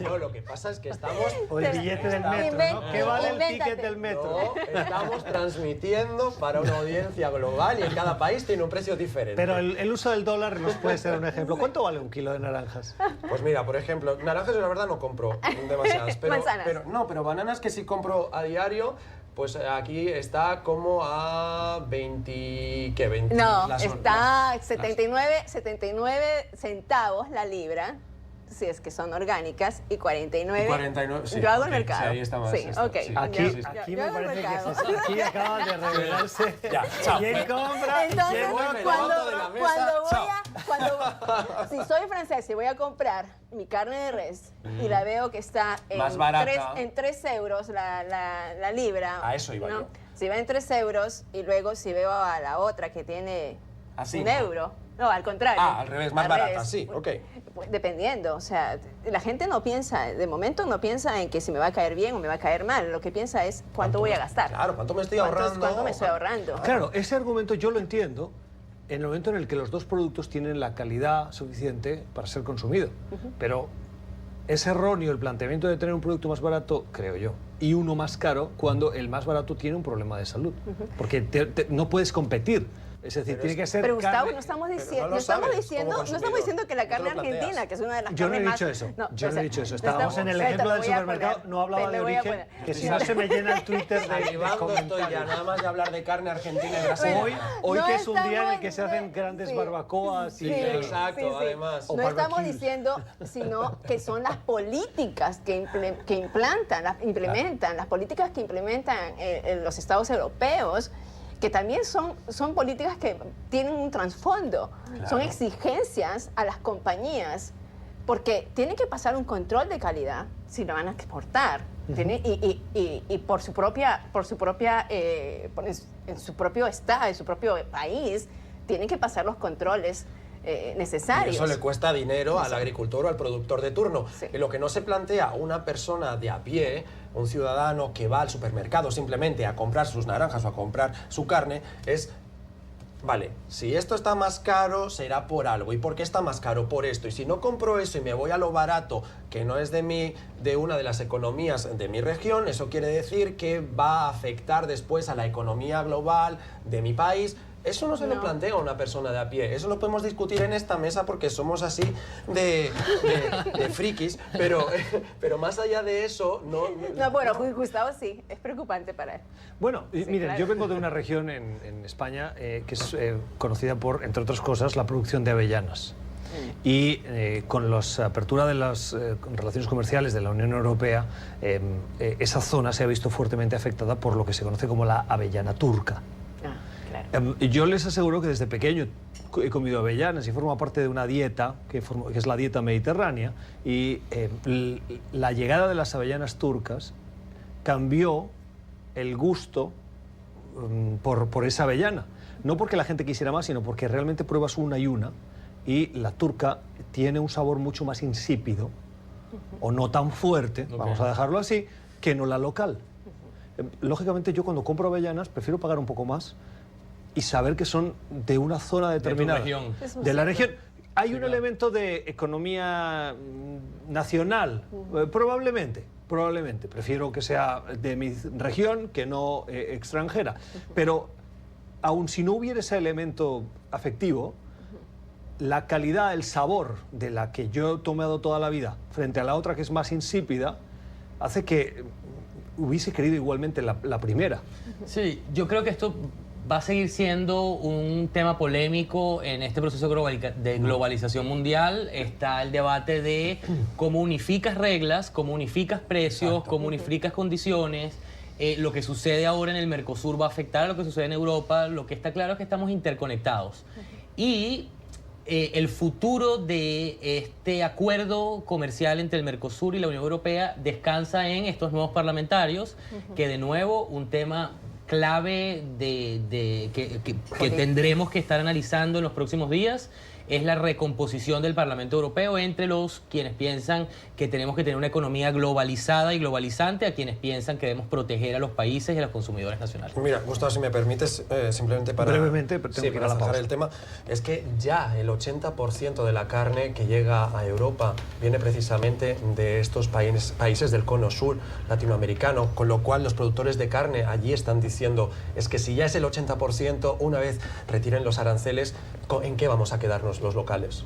Speaker 4: No, lo que pasa es que estamos...
Speaker 3: O el billete del metro, ¿no? ¿Qué vale el ticket del metro?
Speaker 4: No, estamos transmitiendo para una audiencia global y en cada país tiene un precio diferente.
Speaker 3: Pero el uso del dólar nos puede ser un ejemplo. ¿Cuánto vale un kilo de naranjas?
Speaker 4: Pues mira, por ejemplo, naranjas yo la verdad no compro demasiadas. Pero bananas que sí compro a diario, pues aquí está como a 20... ¿Qué? 20,
Speaker 5: no, está 79 centavos la libra, si es que son orgánicas, y 49.
Speaker 4: Sí,
Speaker 5: yo hago el mercado.
Speaker 4: Sí, ahí está más.
Speaker 5: Sí, ok.
Speaker 3: Aquí me parece que aquí acaba de revelarse
Speaker 4: ya, chao.
Speaker 3: quién compra,
Speaker 5: entonces,
Speaker 3: quién no.
Speaker 5: cuando si soy francés y voy a comprar mi carne de res y la veo que está
Speaker 4: Más barata.
Speaker 5: en 3 euros la libra.
Speaker 4: A eso iba
Speaker 5: ¿no?
Speaker 4: yo.
Speaker 5: Si va en 3 euros y luego si veo a la otra que tiene
Speaker 4: Así,
Speaker 5: 1
Speaker 4: ¿no?
Speaker 5: euro. No, al contrario.
Speaker 4: Ah, al revés, más barata, sí, ok.
Speaker 5: Pues, dependiendo, o sea, la gente no piensa, de momento no piensa en que si me va a caer bien o me va a caer mal, lo que piensa es cuánto voy a gastar.
Speaker 4: Claro, ¿cuánto me estoy ahorrando?
Speaker 5: ¿Cuánto me estoy ahorrando?
Speaker 3: Claro, ese argumento yo lo entiendo en el momento en el que los dos productos tienen la calidad suficiente para ser consumido. Pero es erróneo el planteamiento de tener un producto más barato, creo yo, y uno más caro cuando el más barato tiene un problema de salud. Porque no puedes competir. Es decir, tiene que ser
Speaker 5: Pero Gustavo,
Speaker 3: carne-
Speaker 5: no estamos
Speaker 4: no
Speaker 5: diciendo,
Speaker 4: lo
Speaker 5: no estamos
Speaker 4: sabes
Speaker 5: diciendo,
Speaker 4: como
Speaker 5: no estamos
Speaker 4: consumidor.
Speaker 5: diciendo que la
Speaker 4: No te
Speaker 5: carne
Speaker 4: lo planteas.
Speaker 5: argentina, que es una de las
Speaker 3: Yo no he
Speaker 5: carnes
Speaker 3: dicho
Speaker 5: más...
Speaker 3: eso.
Speaker 5: No,
Speaker 3: Yo no he dicho eso.
Speaker 5: no
Speaker 3: Estábamos en el
Speaker 5: te lo
Speaker 3: ejemplo del
Speaker 5: voy a
Speaker 3: supermercado.
Speaker 5: poner.
Speaker 3: No hablaba
Speaker 5: Te
Speaker 3: de
Speaker 5: lo voy a
Speaker 3: origen,
Speaker 5: poner.
Speaker 3: que si no se me llena el Twitter de
Speaker 4: Salivando estoy ya,
Speaker 3: comentarios.
Speaker 4: nada más de hablar de carne argentina y brasileña.
Speaker 3: Hoy
Speaker 5: No
Speaker 3: que es un día en el
Speaker 5: estamos-
Speaker 3: que se hacen grandes
Speaker 5: sí.
Speaker 3: barbacoas y...
Speaker 5: Sí,
Speaker 4: Exacto, además.
Speaker 3: O
Speaker 5: No estamos
Speaker 3: barbecues.
Speaker 5: diciendo, sino que son las políticas que implementan, las políticas que implementan los estados europeos, que también son políticas que tienen un trasfondo, son exigencias a las compañías, porque tienen que pasar un control de calidad si lo van a exportar. Y por su propio estado, en su propio país, tienen que pasar los controles
Speaker 4: Y
Speaker 5: necesarios.
Speaker 4: eso le cuesta dinero al agricultor o al productor de turno.
Speaker 5: Sí.
Speaker 4: Y lo que no se plantea una persona de a pie, un ciudadano que va al supermercado simplemente a comprar sus naranjas o a comprar su carne, es... Vale, si esto está más caro, será por algo. ¿Y por qué está más caro? Por esto. Y si no compro eso y me voy a lo barato, que no es de una de las economías de mi región, eso quiere decir que va a afectar después a la economía global de mi país. Eso no se lo plantea una persona de a pie. Eso lo podemos discutir en esta mesa porque somos así de frikis. Pero más allá de eso,
Speaker 5: No, bueno, Gustavo sí, es preocupante para él.
Speaker 3: Bueno,
Speaker 5: Sí,
Speaker 3: miren,
Speaker 5: claro.
Speaker 3: yo vengo de una región en España que es conocida por, entre otras cosas, la producción de avellanas. Y con la apertura de las relaciones comerciales de la Unión Europea, esa zona se ha visto fuertemente afectada por lo que se conoce como la avellana turca.
Speaker 5: Claro.
Speaker 3: Yo les aseguro que desde pequeño he comido avellanas y forma parte de una dieta que es la dieta mediterránea, y la llegada de las avellanas turcas cambió el gusto por esa avellana. No porque la gente quisiera más, sino porque realmente pruebas una y la turca tiene un sabor mucho más insípido o no tan fuerte, vamos a dejarlo así, que no la local. Lógicamente yo cuando compro avellanas prefiero pagar un poco más y saber que son de una zona determinada.
Speaker 6: De tu región.
Speaker 5: Es muy
Speaker 3: De la
Speaker 5: cierto.
Speaker 3: región. Hay un elemento de economía nacional, probablemente. Prefiero que sea de mi región que no extranjera. Pero aun si no hubiera ese elemento afectivo, la calidad, el sabor de la que yo he tomado toda la vida frente a la otra que es más insípida, hace que hubiese querido igualmente la primera.
Speaker 6: Sí, yo creo que esto va a seguir siendo un tema polémico en este proceso de globalización mundial. Está el debate de cómo unificas reglas, cómo unificas precios, cómo unificas condiciones. Lo que sucede ahora en el Mercosur va a afectar a lo que sucede en Europa. Lo que está claro es que estamos interconectados. Y el futuro de este acuerdo comercial entre el Mercosur y la Unión Europea descansa en estos nuevos parlamentarios, que de nuevo un tema clave que tendremos que estar analizando en los próximos días es la recomposición del Parlamento Europeo entre quienes piensan que tenemos que tener una economía globalizada y globalizante, a quienes piensan que debemos proteger a los países y a los consumidores nacionales.
Speaker 4: Mira, Gustavo, si me permites, simplemente para...
Speaker 3: Brevemente, pero tengo que ir a la
Speaker 4: para zanjar
Speaker 3: pausa.
Speaker 4: el tema, es que ya el 80% de la carne que llega a Europa viene precisamente de estos países del cono sur latinoamericano, con lo cual los productores de carne allí están diciendo, es que si ya es el 80%, una vez retiren los aranceles, ¿en qué vamos a quedarnos los locales?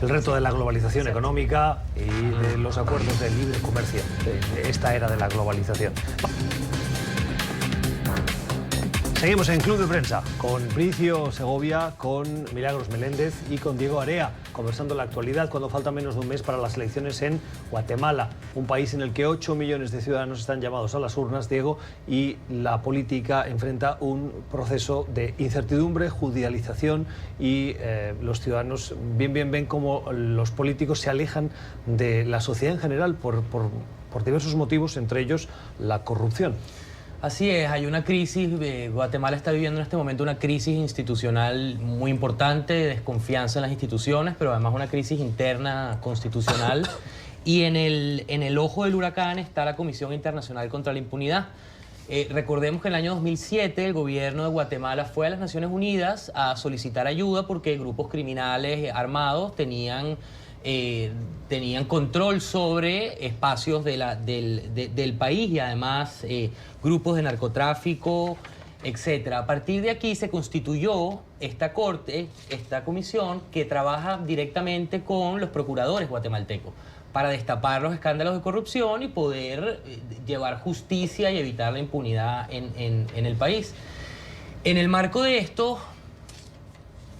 Speaker 3: El reto de la globalización económica y de los acuerdos de libre comercio, de esta era de la globalización. Seguimos en Club de Prensa con Bricio Segovia, con Milagros Meléndez y con Diego Area, conversando la actualidad cuando falta menos de un mes para las elecciones en Guatemala, un país en el que 8 millones de ciudadanos están llamados a las urnas, Diego, y la política enfrenta un proceso de incertidumbre, judicialización y los ciudadanos ven cómo los políticos se alejan de la sociedad en general por diversos motivos, entre ellos la corrupción.
Speaker 6: Así es, hay una crisis, Guatemala está viviendo en este momento una crisis institucional muy importante, de desconfianza en las instituciones, pero además una crisis interna constitucional. Y en el ojo del huracán está la Comisión Internacional contra la Impunidad. Recordemos que en el año 2007 el gobierno de Guatemala fue a las Naciones Unidas a solicitar ayuda porque grupos criminales armados tenían control sobre espacios del país y además grupos de narcotráfico, etc. A partir de aquí se constituyó esta comisión que trabaja directamente con los procuradores guatemaltecos para destapar los escándalos de corrupción y poder llevar justicia y evitar la impunidad en el país. En el marco de esto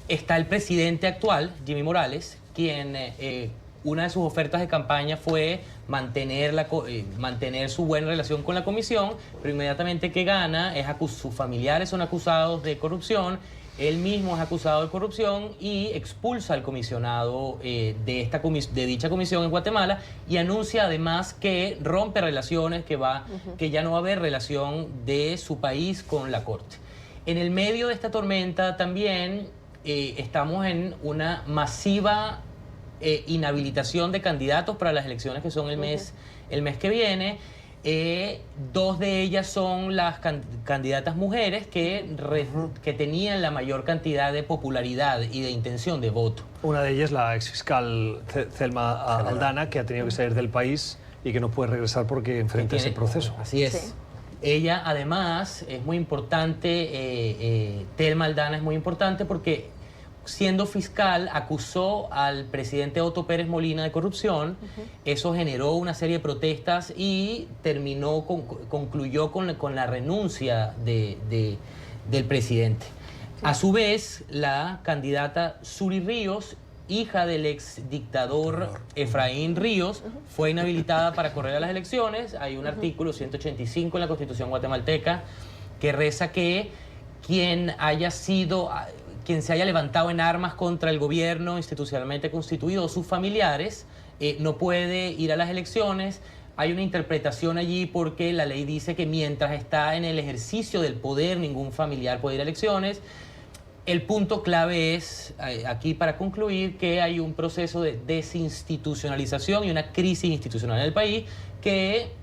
Speaker 6: está el presidente actual, Jimmy Morales, quien una de sus ofertas de campaña fue mantener su buena relación con la comisión, pero inmediatamente que gana, sus familiares son acusados de corrupción, él mismo es acusado de corrupción y expulsa al comisionado de dicha comisión en Guatemala y anuncia además que rompe relaciones, que ya no va a haber relación de su país con la Corte. En el medio de esta tormenta también estamos en una masiva inhabilitación de candidatos para las elecciones que son el mes que viene. Dos de ellas son las candidatas mujeres que tenían la mayor cantidad de popularidad y de intención de voto.
Speaker 3: Una de ellas, la exfiscal Thelma Aldana, que ha tenido que salir del país y que no puede regresar porque enfrenta ese proceso.
Speaker 6: Así es. Sí. Ella, además, es muy importante, Thelma Aldana es muy importante porque siendo fiscal acusó al presidente Otto Pérez Molina de corrupción. Eso generó una serie de protestas y concluyó con la renuncia del presidente. A su vez, la candidata Suri Ríos, hija del ex dictador Efraín Ríos, fue inhabilitada para correr a las elecciones. Hay un artículo 185 en la Constitución guatemalteca que reza que quien se haya levantado en armas contra el gobierno institucionalmente constituido o sus familiares no puede ir a las elecciones. Hay una interpretación allí porque la ley dice que mientras está en el ejercicio del poder ningún familiar puede ir a elecciones. El punto clave es, aquí para concluir, que hay un proceso de desinstitucionalización y una crisis institucional en el país que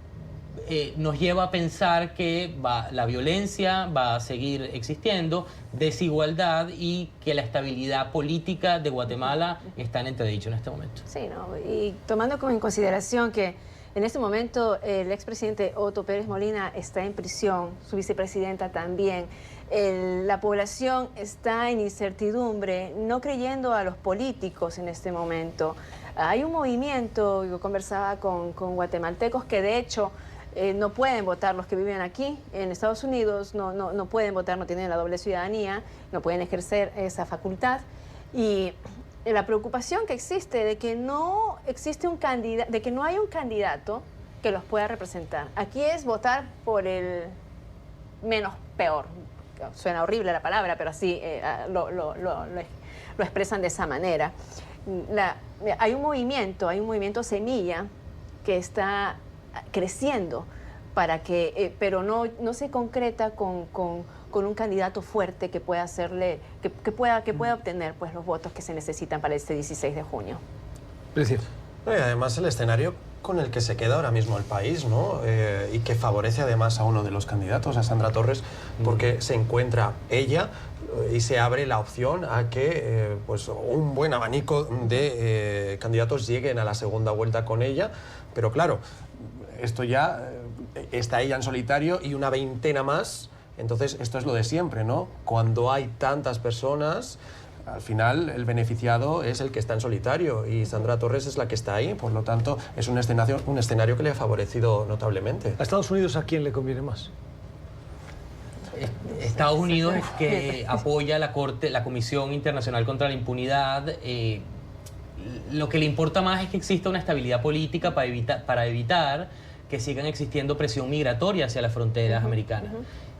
Speaker 6: nos lleva a pensar que la violencia va a seguir existiendo, desigualdad y que la estabilidad política de Guatemala está en entredicho en este momento.
Speaker 5: Sí, ¿no? Y tomando en consideración que en este momento el expresidente Otto Pérez Molina está en prisión, su vicepresidenta también, la población está en incertidumbre, no creyendo a los políticos en este momento. Hay un movimiento, yo conversaba con guatemaltecos que de hecho no pueden votar, los que viven aquí en Estados Unidos no pueden votar, no tienen la doble ciudadanía, no pueden ejercer esa facultad. Y la preocupación que existe de que no existe de que no hay un candidato que los pueda representar. Aquí es votar por el menos peor. Suena horrible la palabra, pero así lo expresan de esa manera. Hay un movimiento semilla que está creciendo pero no se concreta con un candidato fuerte que pueda hacerle, que pueda obtener pues los votos que se necesitan para este 16 de junio.
Speaker 4: Y además el escenario con el que se queda ahora mismo el país, ¿no? Y que favorece además a uno de los candidatos, a Sandra Torres, porque se encuentra ella y se abre la opción a que pues un buen abanico de candidatos lleguen a la segunda vuelta con ella, pero claro, esto ya está ella en solitario y una veintena más. Entonces esto es lo de siempre, ¿no? Cuando hay tantas personas, al final el beneficiado es el que está en solitario y Sandra Torres es la que está ahí, por lo tanto es un escenario que le ha favorecido notablemente.
Speaker 3: ¿A Estados Unidos a quién le conviene más?
Speaker 6: Estados Unidos es que apoya la Comisión Internacional contra la Impunidad. Lo que le importa más es que exista una estabilidad política para evitar que sigan existiendo presión migratoria hacia las fronteras americanas.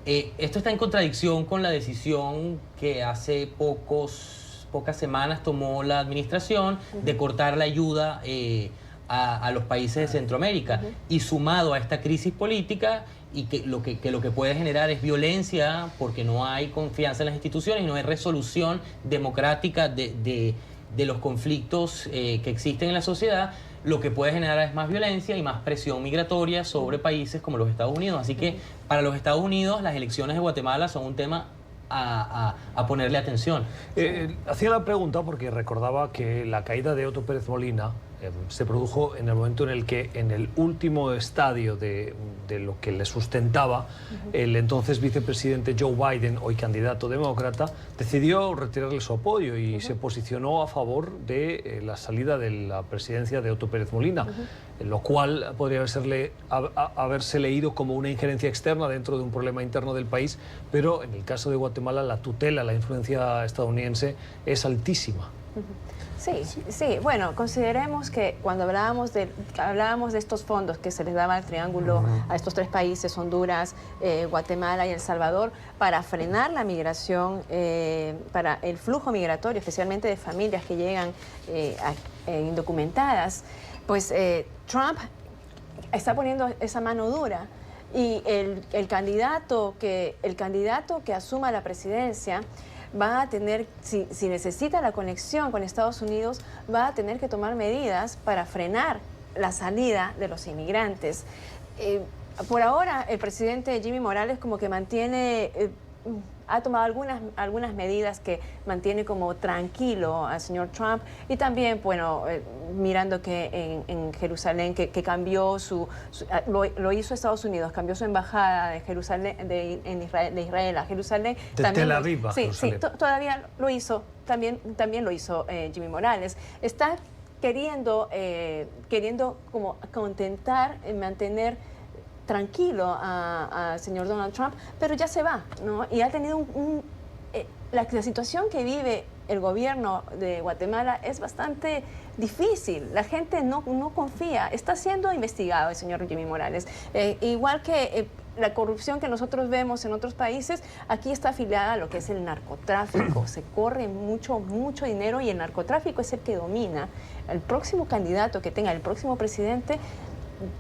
Speaker 6: Esto está en contradicción con la decisión que hace pocas semanas tomó la administración de cortar la ayuda a los países de Centroamérica, y sumado a esta crisis política, y que lo que puede generar es violencia porque no hay confianza en las instituciones y no hay resolución democrática de los conflictos que existen en la sociedad. Lo que puede generar es más violencia y más presión migratoria sobre países como los Estados Unidos. Así que para los Estados Unidos las elecciones de Guatemala son un tema a ponerle atención.
Speaker 3: Hacía la pregunta porque recordaba que la caída de Otto Pérez Molina se produjo en el momento en el que, en el último estadio de lo que le sustentaba, el entonces vicepresidente Joe Biden, hoy candidato demócrata, decidió retirarle su apoyo y se posicionó a favor de la salida de la presidencia de Otto Pérez Molina, lo cual podría haberse leído como una injerencia externa dentro de un problema interno del país, pero en el caso de Guatemala la tutela, la influencia estadounidense es altísima.
Speaker 5: Sí. Bueno, consideremos que cuando hablábamos de estos fondos que se les daba al triángulo a estos tres países, Honduras, Guatemala y El Salvador, para frenar la migración, para el flujo migratorio, especialmente de familias que llegan indocumentadas, pues Trump está poniendo esa mano dura, y el candidato que asuma la presidencia va a tener, si necesita la conexión con Estados Unidos, va a tener que tomar medidas para frenar la salida de los inmigrantes. Por ahora, el presidente Jimmy Morales como que ha tomado algunas medidas que mantiene como tranquilo al señor Trump, y también, bueno, mirando que en Jerusalén, que cambió lo hizo Estados Unidos, cambió su embajada de Jerusalén, de Israel a Jerusalén.
Speaker 3: De Tel Aviv a
Speaker 5: Jerusalén. Sí, todavía lo hizo, también lo hizo Jimmy Morales. Está queriendo como contentar, mantener tranquilo al señor Donald Trump, pero ya se va, ¿no? Y ha tenido la situación que vive el gobierno de Guatemala es bastante difícil. La gente no confía. Está siendo investigado el señor Jimmy Morales. Igual que la corrupción que nosotros vemos en otros países, aquí está afiliada a lo que es el narcotráfico. Se corre mucho dinero, y el narcotráfico es el que domina. El próximo candidato que tenga, el próximo presidente,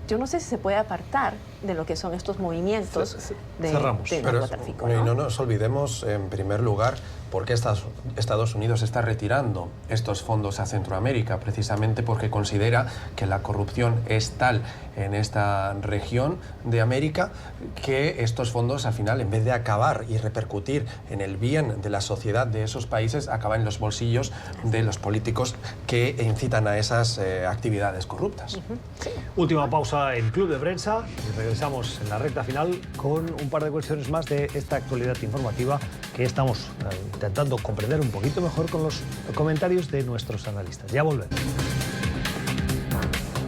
Speaker 5: yo no sé si se puede apartar de lo que son estos movimientos de narcotráfico.
Speaker 4: ¿No? Y no nos olvidemos, en primer lugar, por qué Estados Unidos está retirando estos fondos a Centroamérica, precisamente porque considera que la corrupción es tal en esta región de América que estos fondos, al final, en vez de acabar y repercutir en el bien de la sociedad de esos países, acaban en los bolsillos de los políticos que incitan a esas actividades corruptas.
Speaker 3: Última pausa en Club de Prensa y regresamos en la recta final con un par de cuestiones más de esta actualidad informativa que estamos intentando comprender un poquito mejor con los comentarios de nuestros analistas. Ya volvemos.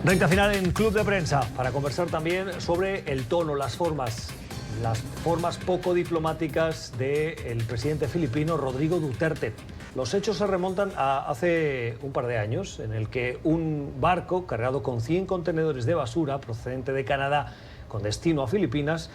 Speaker 3: Recta final en Club de Prensa para conversar también sobre el tono, las formas poco diplomáticas del presidente filipino Rodrigo Duterte. Los hechos se remontan a hace un par de años, en el que un barco cargado con 100 contenedores de basura procedente de Canadá con destino a Filipinas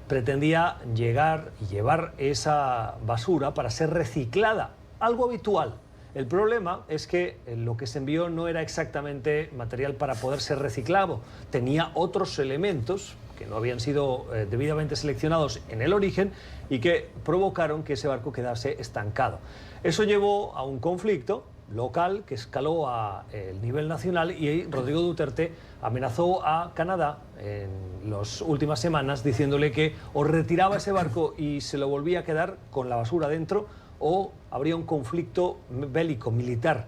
Speaker 3: pretendía llegar y llevar esa basura para ser reciclada, algo habitual. El problema es que lo que se envió no era exactamente material para poder ser reciclado, tenía otros elementos que no habían sido debidamente seleccionados en el origen y que provocaron que ese barco quedase estancado. Eso llevó a un conflicto local que escaló a el nivel nacional, y Rodrigo Duterte amenazó a Canadá en las últimas semanas diciéndole que o retiraba ese barco y se lo volvía a quedar con la basura dentro, o habría un conflicto bélico, militar.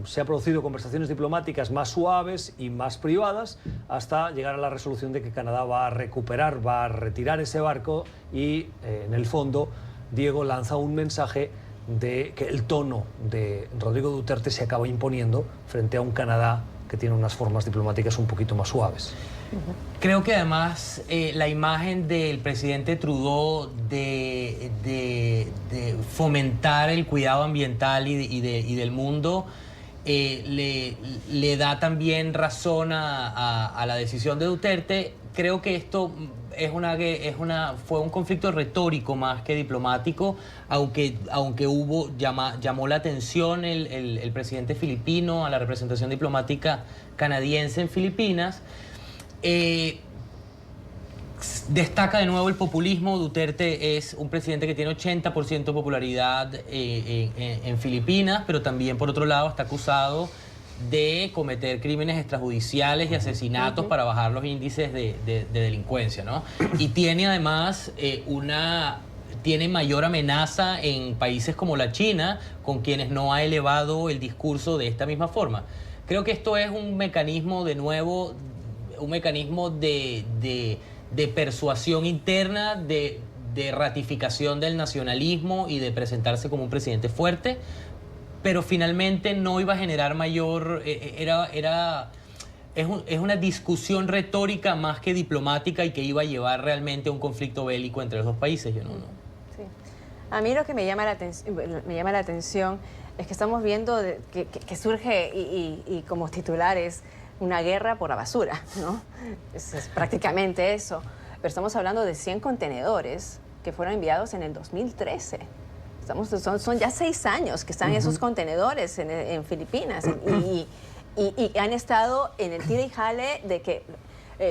Speaker 3: Se han producido conversaciones diplomáticas más suaves y más privadas hasta llegar a la resolución de que Canadá va a recuperar, va a retirar ese barco, y en el fondo Diego lanza un mensaje de que el tono de Rodrigo Duterte se acaba imponiendo frente a un Canadá que tiene unas formas diplomáticas un poquito más suaves.
Speaker 6: Creo que además la imagen del presidente Trudeau de fomentar el cuidado ambiental y del mundo le da también razón a la decisión de Duterte. Creo que esto fue un conflicto retórico más que diplomático, aunque llamó la atención el presidente filipino a la representación diplomática canadiense en Filipinas. Destaca de nuevo el populismo. Duterte es un presidente que tiene 80% de popularidad en Filipinas, pero también por otro lado está acusado de cometer crímenes extrajudiciales y asesinatos para bajar los índices de delincuencia, ¿no? Y tiene además tiene mayor amenaza en países como la China, con quienes no ha elevado el discurso de esta misma forma. Creo que esto es un mecanismo, de nuevo, un mecanismo de persuasión interna, de ratificación del nacionalismo y de presentarse como un presidente fuerte, pero finalmente no iba a generar mayor... Es una discusión retórica más que diplomática y que iba a llevar realmente a un conflicto bélico entre los dos países. Yo no.
Speaker 5: Sí. A mí lo que me llama la atención es que estamos viendo que surge y como titular es una guerra por la basura, ¿no? Es prácticamente eso. Pero estamos hablando de 100 contenedores que fueron enviados en el 2013. Son ya 6 años que están esos contenedores en Filipinas y han estado en el tira y jale de que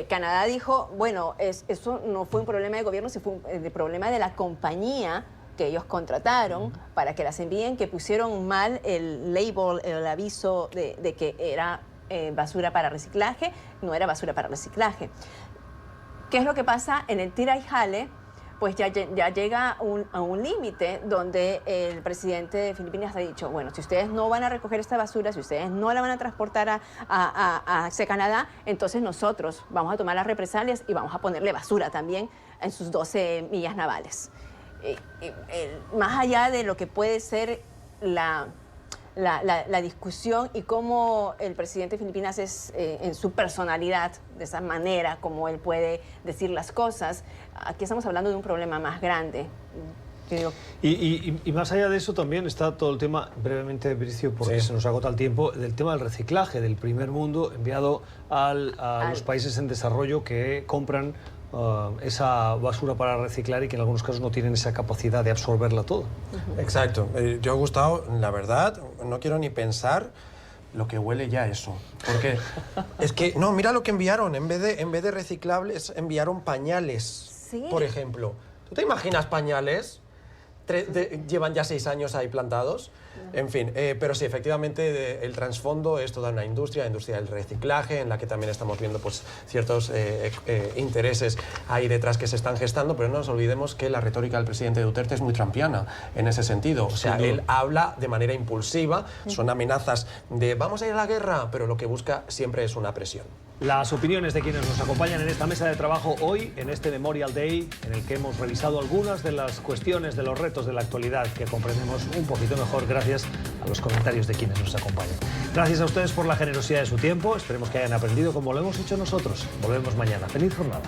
Speaker 5: Canadá dijo, bueno, eso no fue un problema de gobierno, sino fue un problema de la compañía que ellos contrataron para que las envíen, que pusieron mal el label, el aviso de que era basura para reciclaje, no era basura para reciclaje. ¿Qué es lo que pasa en el tira y jale? Pues ya llega a un límite donde el presidente de Filipinas ha dicho, bueno, si ustedes no van a recoger esta basura, si ustedes no la van a transportar hacia Canadá, entonces nosotros vamos a tomar las represalias y vamos a ponerle basura también en sus 12 millas navales. Más allá de lo que puede ser la discusión y cómo el presidente de Filipinas es en su personalidad, de esa manera como él puede decir las cosas, aquí estamos hablando de un problema más grande.
Speaker 3: Y más allá de eso también está todo el tema, brevemente, Bricio, porque se nos agota el tiempo, del tema del reciclaje del primer mundo enviado a los países en desarrollo que compran esa basura para reciclar y que en algunos casos no tienen esa capacidad de absorberla toda.
Speaker 4: Exacto. Yo, Gustavo, la verdad, no quiero ni pensar lo que huele ya eso. Porque es que, no, mira lo que enviaron. En vez de reciclables, enviaron pañales, por ejemplo. ¿Tú te imaginas pañales? Llevan ya 6 años ahí plantados. En fin, pero sí, efectivamente el trasfondo es toda una industria del reciclaje, en la que también estamos viendo pues, ciertos intereses ahí detrás que se están gestando, pero no nos olvidemos que la retórica del presidente Duterte es muy trumpiana en ese sentido. O sea, él habla de manera impulsiva, son amenazas de vamos a ir a la guerra, pero lo que busca siempre es una presión.
Speaker 3: Las opiniones de quienes nos acompañan en esta mesa de trabajo hoy, en este Memorial Day, en el que hemos revisado algunas de las cuestiones, de los retos de la actualidad que comprendemos un poquito mejor gracias a los comentarios de quienes nos acompañan. Gracias a ustedes por la generosidad de su tiempo. Esperemos que hayan aprendido como lo hemos hecho nosotros. Volvemos mañana. Feliz jornada.